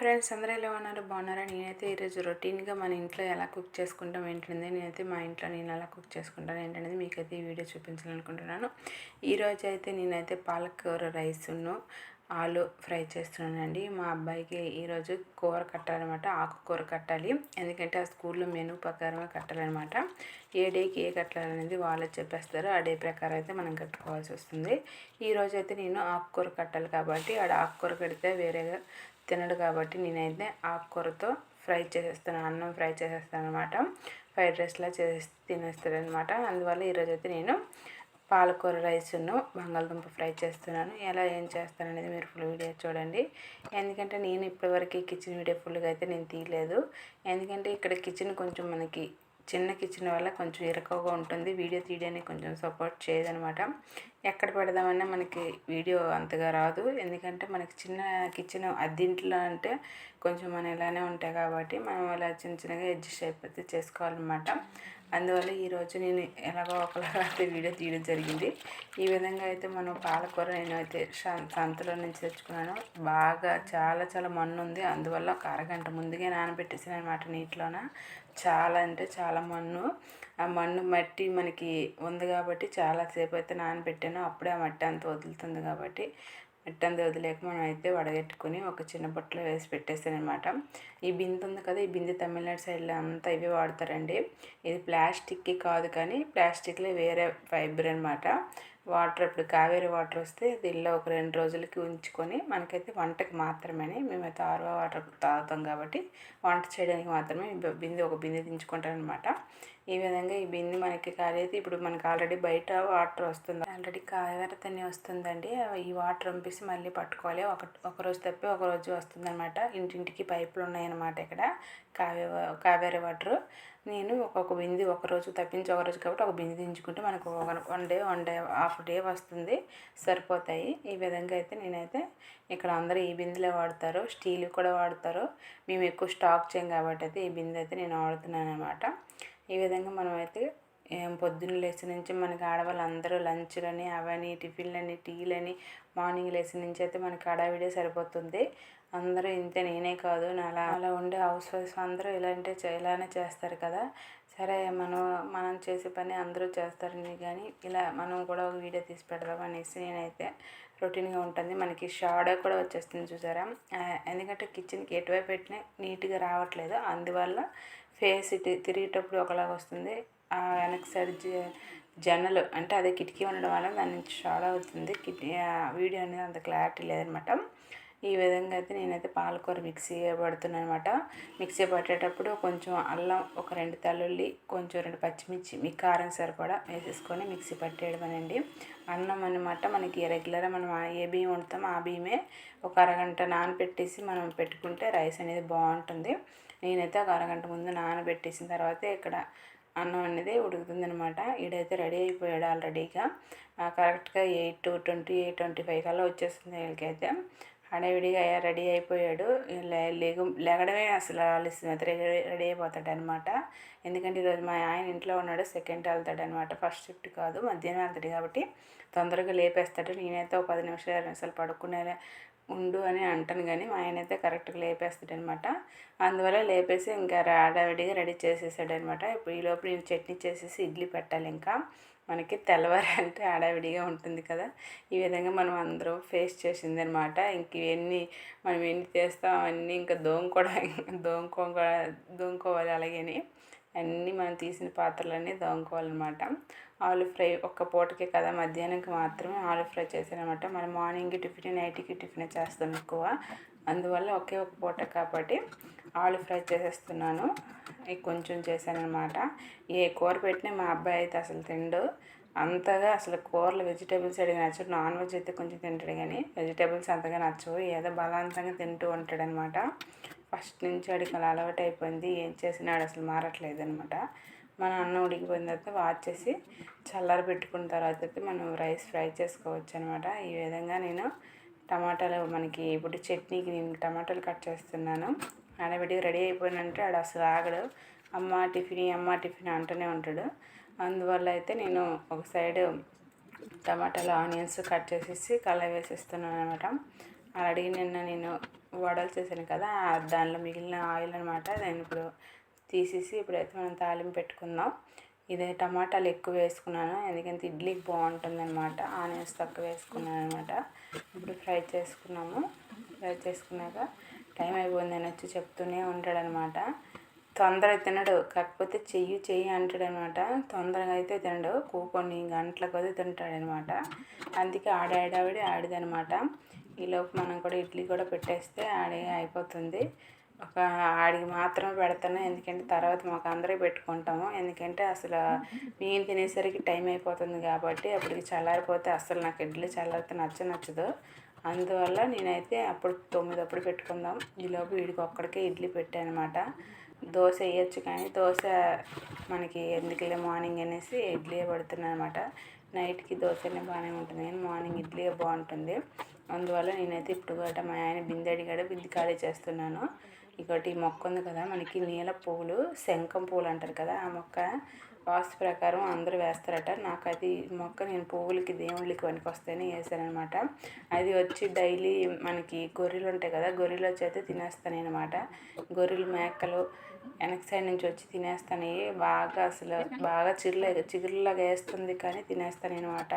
Friends, అందరూ ఎలా ఉన్నారు? బాగున్నారా? నేనైతే ఈరోజు రొటీన్గా మన ఇంట్లో ఎలా కుక్ చేసుకుంటాం ఏంటనేది నేనైతే మా ఇంట్లో నేను ఎలా కుక్ చేసుకుంటాను ఏంటనేది మీకైతే ఈ వీడియో చూపించాలనుకుంటున్నాను. ఈరోజు అయితే నేనైతే పాలకూర రైస్ను ఆలు ఫ్రై చేస్తున్నానండి. మా అబ్బాయికి ఈరోజు కూర కట్టాలన్నమాట, ఆకుకూర కట్టాలి. ఎందుకంటే ఆ స్కూల్లో మెనూ ప్రకారమే కట్టాలన్నమాట. ఏ డేకి ఏ కట్టాలనేది వాళ్ళే చెప్పేస్తారు. ఆ డే ప్రకారం అయితే మనం కట్టుకోవాల్సి వస్తుంది. ఈరోజు అయితే నేను ఆకుకూర కట్టాలి కాబట్టి ఆకుకూర కడితే వేరేగా తినడు కాబట్టి నేనైతే ఆకుకూరతో ఫ్రై చేసేస్తాను, అన్నం ఫ్రై చేసేస్తాను అనమాట. ఫ్రైడ్ రైస్లా చేసి తినేస్తాడు అనమాట. అందువల్ల ఈరోజు అయితే నేను పాలకూర రైస్ను బంగాళదుంప ఫ్రై చేస్తున్నాను. ఎలా ఏం చేస్తాను అనేది మీరు ఫుల్ వీడియో చూడండి. ఎందుకంటే నేను ఇప్పటివరకు కిచెన్ వీడియో ఫుల్గా అయితే నేను తీయలేదు. ఎందుకంటే ఇక్కడ కిచెన్ కొంచెం మనకి చిన్న కిచెన్ వల్ల కొంచెం ఇరుకుగా ఉంటుంది. వీడియో తీయడానికి కొంచెం సపోర్ట్ చేయదనమాట. ఎక్కడ పెడదామన్నా మనకి వీడియో అంతగా రాదు. ఎందుకంటే మనకి చిన్న కిచెన్ అద్దెంట్లో అంటే కొంచెం మన ఇలానే ఉంటాయి కాబట్టి మనం అలా చిన్న చిన్నగా అడ్జస్ట్ అయిపోతే చేసుకోవాలన్నమాట. అందువల్ల ఈరోజు నేను ఎలాగో ఒకలాగా అయితే వీడియో తీయడం జరిగింది. ఈ విధంగా అయితే మనం పాలకూర నేనైతే సంతలో నుంచి తెచ్చుకున్నాను. బాగా చాలా చాలా మన్ను ఉంది. అందువల్ల ఒక అరగంట ముందుగా నానబెట్టేసాను అనమాట నీటిలోన. చాలా అంటే చాలా మన్ను. ఆ మన్ను మట్టి మనకి ఉంది కాబట్టి చాలాసేపు అయితే నానబెట్టాను. అప్పుడే ఆ మట్టి అంతా వదులుతుంది కాబట్టి మట్టి అంతా వదిలేక మనం అయితే వడగట్టుకుని ఒక చిన్న బుట్టలో వేసి పెట్టేసాను అనమాట. ఈ బిందె ఉంది కదా, ఈ బిందె తమిళనాడు సైడ్లో అంతా ఇవే వాడతారండి. ఇది ప్లాస్టిక్కి కాదు, కానీ ప్లాస్టిక్లో వేరే ఫైబర్ అనమాట. వాటర్ ఇప్పుడు కావేరీ వాటర్ వస్తే దీనిలో ఒక 2 రోజులకి ఉంచుకొని మనకైతే వంటకి మాత్రమే, మేమైతే ఆర్వో వాటర్ తాగుతాం కాబట్టి వంట చేయడానికి మాత్రమే ఒక బిందె దించుకుంటాను అనమాట. ఈ విధంగా ఈ బిందె మనకి ఖాళీ అయితే ఇప్పుడు మనకి ఆల్రెడీ బయట వాటర్ వస్తుంది, ఆల్రెడీ కావేరీ తన్ని వస్తుందండి. ఈ వాటర్ పంపిసి మళ్ళీ పట్టుకోవాలి. ఒక రోజు తప్పి ఒక రోజు వస్తుంది అనమాట. ఇంటింటికి పైపులు ఉన్నాయన్నమాట ఇక్కడ కావేరీ వాటర్. నేను ఒక్కొక్క బిందె ఒకరోజు తప్పించి ఒకరోజు కాబట్టి ఒక బిందె దించుకుంటే మనకు వన్ డే హాఫ్ డే వస్తుంది, సరిపోతాయి. ఈ విధంగా అయితే నేనైతే ఇక్కడ అందరూ ఈ బిందెలే వాడతారు, స్టీల్ కూడా వాడతారు. మేము ఎక్కువ స్టాక్ చేయం కాబట్టి అయితే ఈ బిందె అయితే నేను వాడుతున్నాను అనమాట. ఈ విధంగా మనమైతే పొద్దున్న లేచి నుంచి మనకి ఆడవాళ్ళు అందరూ లంచ్లని అవని టిఫిన్లని టీలని మార్నింగ్ లేచి నుంచి అయితే మనకి హడావిడే సరిపోతుంది. అందరూ ఇంతే, నేనే కాదు, అలా ఉండే హౌస్ వైఫ్స్ అందరూ ఇలానే చేస్తారు కదా. సరే, మనం చేసే పని అందరూ చేస్తారని కానీ ఇలా మనం కూడా ఒక వీడియో తీసి పెడదాం అనేసి నేనైతే రొటీన్గా ఉంటుంది. మనకి షాడో కూడా వచ్చేస్తుంది చూసారా. ఎందుకంటే కిచెన్కి ఎటువైపు పెట్టినా నీట్గా రావట్లేదు. అందువల్ల ఫేస్ తిరిగేటప్పుడు ఒకలాగా వస్తుంది. వెనక సైడ్ జన్నలు అంటే అదే కిటికీ ఉండడం వల్ల దాని నుంచి షాడో అవుతుంది. వీడియో అనేది అంత క్లారిటీ లేదనమాట. ఈ విధంగా అయితే నేనైతే పాలకూర మిక్సీ పడుతున్నాను అనమాట. మిక్సీ పట్టేటప్పుడు కొంచెం అల్లం, ఒక 2 తెల్లుల్లి, కొంచెం 2 పచ్చిమిర్చి మీ కారం సరిపడా వేసేసుకొని మిక్సీ పట్టేయడమేనండి. అన్నం అన్నమాట మనకి రెగ్యులర్గా మనం ఏ బియ్యం వండుతాం ఆ బియ్యమే ఒక అరగంట నానబెట్టేసి మనం పెట్టుకుంటే రైస్ అనేది బాగుంటుంది. నేనైతే ఒక అరగంట ముందు నానబెట్టేసిన తర్వాత ఇక్కడ అన్నం అనేది ఉడుకుతుందనమాట. ఈడైతే రెడీ అయిపోయాడు ఆల్రెడీగా. కరెక్ట్గా 8:20, 8:25 కల్లా వచ్చేస్తుంది వీళ్ళకైతే. హడావిడిగా రెడీ అయిపోయాడు. లేగడమే అసలు ఆలస్యం, రెడీ అయిపోతాడు అనమాట. ఎందుకంటే ఈరోజు మా ఆయన ఇంట్లో ఉన్నాడు, సెకండ్ వెళ్తాడు అనమాట. ఫస్ట్ షిఫ్ట్ కాదు, మధ్యాహ్నం వెళ్తాడు కాబట్టి తొందరగా లేపేస్తాడు. నేనైతే ఒక 10 నిమిషాలు 20 నిమిషాలు పడుకునే ఉండు అని అంటాను, కానీ మా ఆయన అయితే కరెక్ట్గా లేపేస్తాడు అనమాట. అందువల్ల లేపేసి ఇంకా హడావిడిగా రెడీ చేసేసాడు అనమాట. ఇప్పుడు ఈ లోపు నేను చట్నీ చేసేసి ఇడ్లీ పెట్టాలి. ఇంకా మనకి తెల్లవారు అంటే హడావిడిగా ఉంటుంది కదా. ఈ విధంగా మనం అందరం ఫేస్ చేసింది అనమాట. ఇంక మనం ఎన్ని చేస్తాం అవన్నీ ఇంకా దోముకోవాలి. అలాగని అన్నీ మనం తీసిన పాత్రలన్నీ దోముకోవాలన్నమాట. ఆలు ఫ్రై ఒక్క పూటకే కదా, మధ్యాహ్నంకి మాత్రమే ఆలు ఫ్రై చేశానమాట. మనం మార్నింగ్కి టిఫిన్, నైట్కి టిఫిన్ చేస్తాం ఎక్కువ. అందువల్ల ఒకే ఒక పూట కాబట్టి ఆలు ఫ్రై చేసేస్తున్నాను. కొంచెం చేశానమాట. ఏ కూర పెట్టినా మా అబ్బాయి అయితే అసలు తిండు అంతగా. అసలు కూరలు వెజిటేబుల్స్ అడిగి నచ్చడు. నాన్ వెజ్ అయితే కొంచెం తింటాడు, కానీ వెజిటేబుల్స్ అంతగా నచ్చవు. ఏదో బలవంతంగా తింటూ ఉంటాడనమాట. ఫస్ట్ నుంచి అడిగి అలా అలవాటు అయిపోయింది. ఏం చేసినాడు అసలు మారట్లేదు అనమాట. మన అన్నం ఉడికిపోయిన తర్వాత వాచ్ చేసి చల్లారి పెట్టుకున్న తర్వాత అయితే మనం రైస్ ఫ్రై చేసుకోవచ్చు అనమాట. ఈ విధంగా నేను టమాటాలు మనకి ఇప్పుడు చట్నీకి నేను టమాటాలు కట్ చేస్తున్నాను. ఆడవిడిగా రెడీ అయిపోయినంటే ఆడు అసలు ఆగడు. అమ్మ టిఫిన్ అంటూనే ఉంటాడు. అందువల్ల అయితే నేను ఒక సైడ్ టమాటాలు, ఆనియన్స్ కట్ చేసేసి కళ్ళ వేసేస్తున్నాను అనమాట. ఆల్రెడీ నిన్న నేను వడలు చేశాను కదా దానిలో మిగిలిన ఆయిల్ అనమాట. దాన్ని ఇప్పుడు తీసేసి ఇప్పుడైతే మనం తాలింపు పెట్టుకుందాం. ఇదే టమాటాలు ఎక్కువ వేసుకున్నాను ఎందుకంటే ఇడ్లీకి బాగుంటుందన్నమాట. ఆనియన్స్ తక్కువ వేసుకున్నాను అనమాట. ఇప్పుడు ఫ్రై చేసుకున్నాము. ఫ్రై చేసుకున్నాక టైం అయిపోయిందని వచ్చి చెప్తూనే ఉంటాడనమాట. తొందరగా తినడు, కాకపోతే చెయ్యి అంటాడనమాట. తొందరగా అయితే తినడు, కొన్ని గంటల కొద్ది తింటాడనమాట. అందుకే ఆడిదనమాట. ఈలోపు మనం కూడా ఇడ్లీ కూడా పెట్టేస్తే అయిపోతుంది. ఆడికి మాత్రమే పెడతాను, ఎందుకంటే తర్వాత మాకు అందరికీ పెట్టుకుంటాము. ఎందుకంటే అసలు నేను తినేసరికి టైం అయిపోతుంది కాబట్టి అప్పటికి చల్లారిపోతే అసలు నాకు ఇడ్లీ చల్లారితే నచ్చదు. అందువల్ల నేనైతే అప్పుడు 9 అప్పుడు పెట్టుకుందాం. ఈలోపు వీడికి ఒక్కడికే ఇడ్లీ పెట్టాను అనమాట. దోశ వేయచ్చు కానీ దోశ మనకి ఎందుకులే మార్నింగ్ అనేసి ఇడ్లీ పెడుతున్నాను అనమాట. నైట్కి దోశనే బాగానే ఉంటుంది కానీ మార్నింగ్ ఇడ్లీ బాగుంటుంది. అందువల్ల నేనైతే ఇప్పుడు కూడా మా ఆయన బిందె అడిగాడు, బిందె ఖాళీ చేస్తున్నాను. ఇంకోటి ఈ మొక్క ఉంది కదా మనకి నీల పువ్వులు, శంఖం పువ్వులు అంటారు కదా, ఆ మొక్క వాస్తు ప్రకారం అందరూ వేస్తారట. నాకు అది మొక్క నేను పువ్వులకి దేవుళ్ళకి వస్తాయని వేసానమాట. అది వచ్చి డైలీ మనకి గొర్రెలు ఉంటాయి కదా, గొర్రెలు వచ్చి అయితే తినేస్తాను అనమాట. గొర్రెలు మేకలు వెనక సైడ్ నుంచి వచ్చి తినేస్తాను. అసలు బాగా చిగురులాగా వేస్తుంది కానీ తినేస్తాను అనమాట.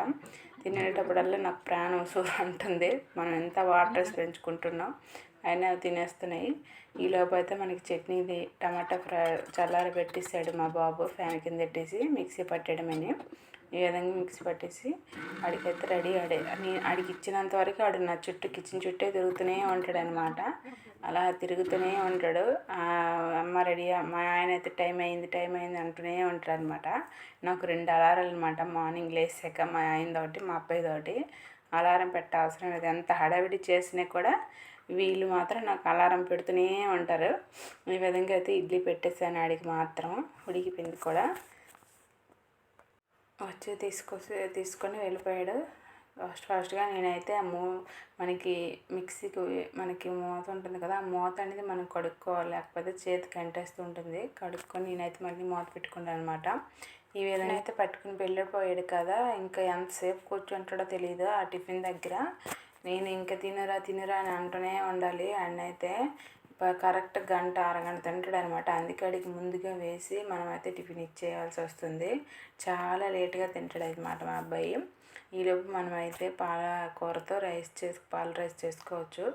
తినేటప్పుడల్లా నాకు ప్రాణం అంటుంది. మనం ఎంత వాటర్ పెంచుకుంటున్నాం అయినా తినేస్తున్నాయి. ఈలోపు అయితే మనకి చట్నీది టమాటా ఫ్రై చల్లారి పెట్టేసాడు మా బాబు. ఫ్యాన్ కింద పెట్టేసి మిక్సీ పట్టేయడమని. ఈ విధంగా మిక్సీ పట్టేసి ఆడికైతే రెడీ. ఆడికి ఇచ్చినంత వరకు ఆడు నా కిచెన్ చుట్టే తిరుగుతూనే ఉంటాడు అనమాట. అలా తిరుగుతూనే ఉంటాడు. అమ్మ రెడీ, మా ఆయన అయితే టైం అయింది అంటూనే ఉంటాడు అనమాట. నాకు 2 అలారాలు అనమాట. మార్నింగ్ లేచాక మా ఆయనది ఒకటి, మా అబ్బాయిది ఒకటి. అలారం పెట్ట అవసరం లేదు. ఎంత హడావిడి చేసినా కూడా వీళ్ళు మాత్రం నాకు అలారం పెడుతూనే ఉంటారు. ఈ విధంగా అయితే ఇడ్లీ పెట్టేసాను. ఆడికి మాత్రం ఉడికిపోయింది కూడా. వచ్చి తీసుకొని వెళ్ళిపోయాడు ఫాస్ట్గా. నేనైతే మనకి మిక్సీకి మనకి మూత ఉంటుంది కదా, ఆ మూత అనేది మనం కడుక్కోవాలి, లేకపోతే చేతికి అంటేస్తూ ఉంటుంది. కడుక్కొని నేనైతే మళ్ళీ మూత పెట్టుకుంటాను అనమాట. ఈ విధంగా అయితే పట్టుకుని వెళ్ళిపోయాడు కదా. ఇంకా ఎంతసేపు కూర్చుంటాడో తెలియదు ఆ టిఫిన్ దగ్గర. నేను ఇంకా తినరా అని అంటూనే ఉండాలి. అన్నైతే కరెక్ట్ గంట అరగంట తింటాడు అనమాట. అందుకే అడిగి ముందుగా వేసి మనమైతే టిఫిన్ ఇచ్చేయాల్సి వస్తుంది. చాలా లేట్గా తింటాడు అనమాట మా అబ్బాయి. ఈలోపు మనమైతే పాలకూరతో పాల రైస్ చేసుకోవచ్చు.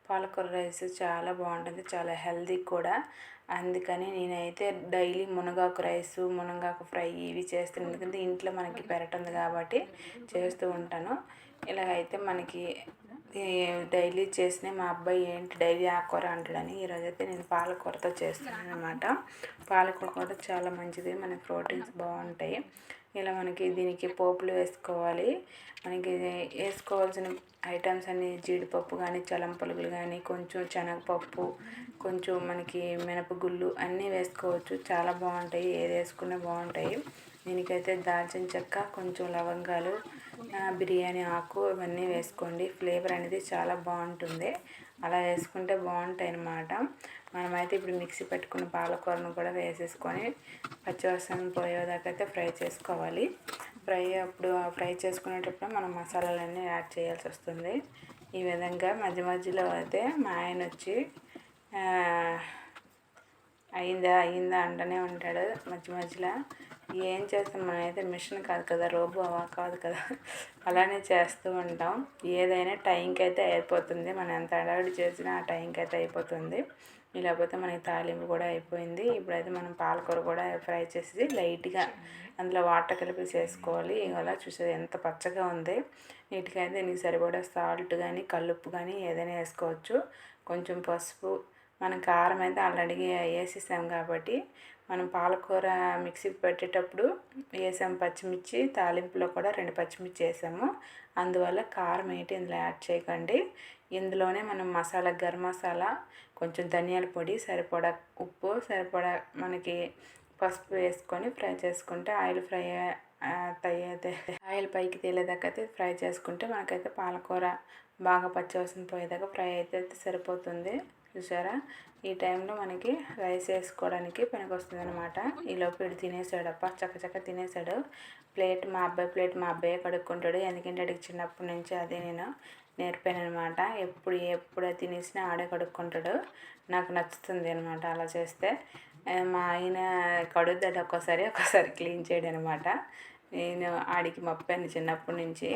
పాలకూర రైస్ చాలా బాగుంటుంది, చాలా హెల్దీ కూడా. అందుకని నేనైతే డైలీ మునగాకు రైసు, మునగాకు ఫ్రై ఇవి చేస్తాను. ఎందుకంటే ఇంట్లో మనకి పెరటుంది కాబట్టి చేస్తూ ఉంటాను. ఇలాగైతే మనకి డైలీ చేసిన మా అబ్బాయి ఏంటి డైలీ ఆకుకూర అంటాడని ఈరోజైతే నేను పాలకూరతో చేస్తున్నాను అనమాట. పాలకూర కూడా చాలా మంచిది, మనకి ప్రోటీన్స్ బాగుంటాయి. ఇలా మనకి దీనికి పోపులు వేసుకోవాలి. మనకి వేసుకోవాల్సిన ఐటమ్స్ అన్నీ జీడిపప్పు కానీ, చలం పలుకులు కానీ, కొంచెం శనగపప్పు, కొంచెం మనకి మినపగుళ్ళు అన్నీ వేసుకోవచ్చు. చాలా బాగుంటాయి, ఏది వేసుకున్నా బాగుంటాయి. దీనికైతే దాల్చిన చెక్క, కొంచెం లవంగాలు, బిర్యానీ ఆకు ఇవన్నీ వేసుకోండి. ఫ్లేవర్ అనేది చాలా బాగుంటుంది. అలా వేసుకుంటే బాగుంటాయి అన్నమాట. మనమైతే ఇప్పుడు మిక్సీ పెట్టుకున్న పాలకూరను కూడా వేసేసుకొని పచ్చివాసన పోయేదాకా అయితే ఫ్రై చేసుకోవాలి. ఫ్రై చేసుకునేటప్పుడు మనం మసాలాలన్నీ యాడ్ చేయాల్సి వస్తుంది. ఈ విధంగా మధ్యలో అయితే మా ఆయన వచ్చి అయిందా అంటూనే ఉంటాడు మధ్యలో. ఏం చేస్తాం, మనమైతే మిషన్ కాదు కదా, రోబో కాదు కదా, అలానే చేస్తూ ఉంటాం. ఏదైనా టైంకి అయితే అయిపోతుంది. మనం ఎంత అడగడి చేసినా ఆ టైంకి అయితే అయిపోతుంది. లేకపోతే మనకి తాలింపు కూడా అయిపోయింది. ఇప్పుడైతే మనం పాలకూర కూడా ఫ్రై చేసి లైట్గా అందులో వాటర్ కలిపి చేసుకోవాలి. ఇలా చూసేది ఎంత పచ్చగా ఉంది. నీట్గా అయితే దీనికి సరిపడా సాల్ట్ కానీ, కల్లుప్పు కానీ ఏదైనా వేసుకోవచ్చు. కొంచెం పసుపు, మనం కారం అయితే ఆల్రెడీ వేసేసాం కాబట్టి మనం పాలకూర మిక్సీకి పెట్టేటప్పుడు వేసాం పచ్చిమిర్చి, తాలింపులో కూడా 2 పచ్చిమిర్చి వేసాము. అందువల్ల కారం ఏంటి ఇందులో యాడ్ చేయకండి. ఇందులోనే మనం గరం మసాలా, కొంచెం ధనియాల పొడి, సరిపడా ఉప్పు, సరిపడా మనకి పసుపు వేసుకొని ఫ్రై చేసుకుంటే ఆయిల్ పైకి తేలేదాకా అయితే ఫ్రై చేసుకుంటే మనకైతే పాలకూర బాగా పచ్చివాసన పోయేదాకా ఫ్రై అయితే సరిపోతుంది. చూసారా, ఈ టైంలో మనకి రైస్ వేసుకోవడానికి పనికొస్తుంది అనమాట. ఈలోపు వీడు తినేసాడు. చక్క తినేసాడు. మా అబ్బాయి ప్లేట్ మా అబ్బాయే కడుక్కుంటాడు. ఎందుకంటే అడిగి చిన్నప్పటి నుంచి అదే నేను నేర్పాను అనమాట. ఎప్పుడు తినేసినా ఆడే కడుక్కుంటాడు. నాకు నచ్చుతుంది అనమాట అలా చేస్తే. మా ఆయన కడుగుతాడు ఒక్కోసారి క్లీన్ చేయడం అనమాట. నేను ఆడికి మప్పాను చిన్నప్పటి నుంచి.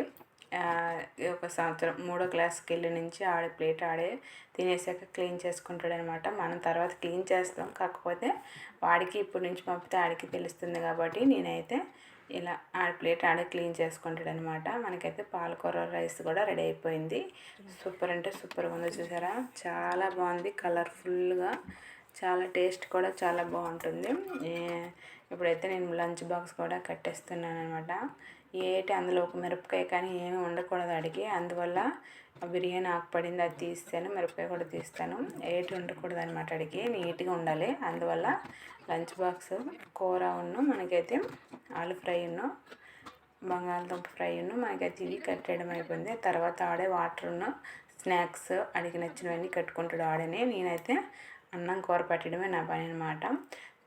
ఒక సంవత్సరం 3వ క్లాస్కి వెళ్ళి నుంచి ఆడే ప్లేట్ ఆడే తినేసాక క్లీన్ చేసుకుంటాడు అనమాట. మనం తర్వాత క్లీన్ చేస్తాం, కాకపోతే వాడికి ఇప్పటి నుంచి పంపితే ఆడికి తెలుస్తుంది కాబట్టి నేనైతే ఇలా ఆడ ప్లేట్ ఆడే క్లీన్ చేసుకుంటాడు అనమాట. మనకైతే పాలకూర రైస్ కూడా రెడీ అయిపోయింది. సూపర్ అంటే సూపర్గా ఉందో చూసారా, చాలా బాగుంది, కలర్ఫుల్గా, చాలా టేస్ట్ కూడా చాలా బాగుంటుంది. ఇప్పుడైతే నేను లంచ్ బాక్స్ కూడా కట్టేస్తున్నాను అనమాట. అందులో ఒక మిరపకాయ కానీ ఏమీ ఉండకూడదు అడిగి, అందువల్ల బిర్యానీ ఆకు పడింది, అది తీస్తాను, మిరపకాయ కూడా తీస్తాను. ఉండకూడదు అనమాట అడిగి, నీట్గా ఉండాలి. అందువల్ల లంచ్ బాక్స్ కూర మనకైతే ఆలు ఫ్రై బంగాళదుంప ఫ్రై మనకైతే ఇవి కట్టేయడం అయిపోయింది. తర్వాత ఆడే వాటర్ను స్నాక్స్ అడిగి నచ్చినవన్నీ కట్టుకుంటాడు ఆడని. నేనైతే అన్నం కూర పెట్టడమే నా పని అనమాట.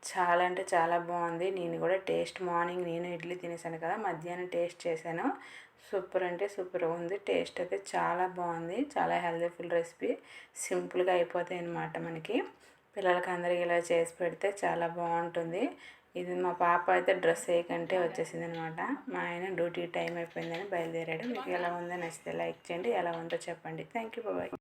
చాలా అంటే చాలా బాగుంది. నేను కూడా మార్నింగ్ నేను ఇడ్లీ తినేసాను కదా, మధ్యాహ్నం టేస్ట్ చేశాను. సూపర్ అంటే సూపర్ ఉంది. టేస్ట్ అయితే చాలా బాగుంది. చాలా హెల్తీఫుల్ రెసిపీ, సింపుల్గా అయిపోతాయి అన్నమాట. మనకి పిల్లలకి అందరికీ ఇలా చేసి పెడితే చాలా బాగుంటుంది. ఇది మా పాప అయితే డ్రెస్ వేయకంటే వచ్చేసింది అనమాట. మా ఆయన డ్యూటీ టైం అయిపోయిందని బయలుదేరాడు. మీకు ఎలా ఉందో నచ్చితే లైక్ చేయండి, ఎలా ఉందో చెప్పండి. Thank you, bye.